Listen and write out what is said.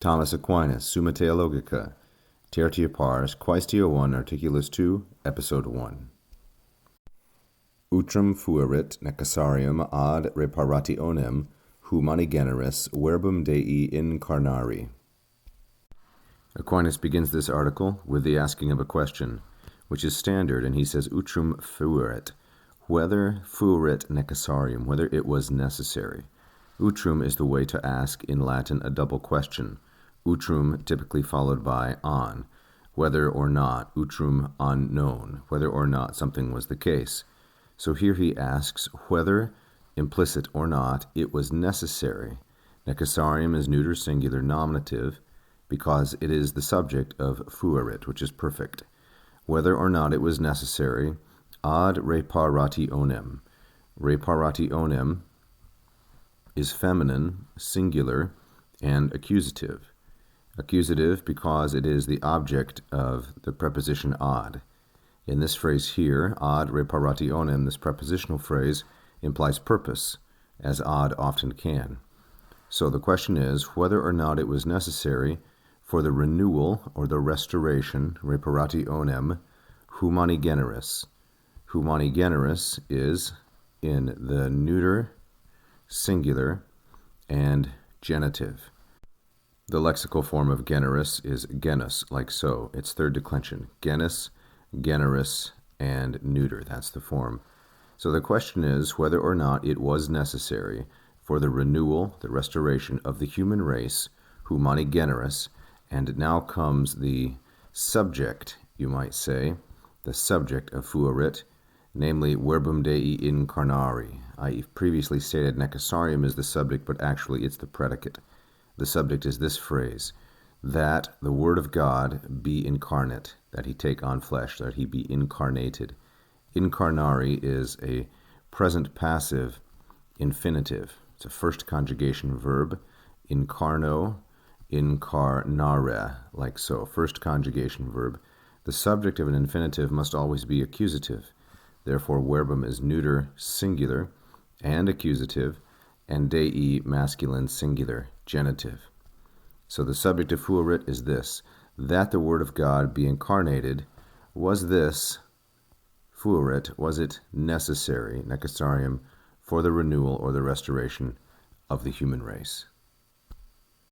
Thomas Aquinas, Summa Theologica, Tertia Pars, Quaestio 1, Articulus 2, Episode 1. Utrum fuerit necessarium ad reparationem humani generis verbum Dei incarnari. Aquinas begins this article with the asking of a question, which is standard, and he says, Utrum fuerit, whether fuerit necessarium, whether it was necessary. Utrum is the way to ask in Latin a double question. Utrum typically followed by on, whether or not, utrum unknown, whether or not something was the case. So here he asks whether, implicit or not, it was necessary. Necessarium is neuter singular nominative because it is the subject of fuerit, which is perfect. Whether or not it was necessary, ad reparationem. Reparationem is feminine, singular, and accusative. Accusative because it is the object of the preposition ad. In this phrase here, ad reparationem, this prepositional phrase implies purpose, as ad often can. So the question is whether or not it was necessary for the renewal or the restoration, reparationem, humani generis. Humani generis is in the neuter, singular, and genitive. The lexical form of generis is genus, like so. Its third declension. Genus, generis, and neuter. That's the form. So the question is whether or not it was necessary for the renewal, the restoration of the human race, humani generis, and now comes the subject, you might say, the subject of fuerit, namely verbum Dei incarnari. I previously stated necessarium is the subject, but actually it's the predicate. The subject is this phrase, that the Word of God be incarnate, that he take on flesh, that he be incarnated. Incarnari is a present passive infinitive. It's a first conjugation verb. Incarno, incarnare, like so. First conjugation verb. The subject of an infinitive must always be accusative. Therefore, verbum is neuter singular and accusative, and Dei masculine singular genitive. So the subject of fuerit is this, that the Word of God be incarnated. Was this, fuerit, was it necessary, necessarium, for the renewal or the restoration of the human race?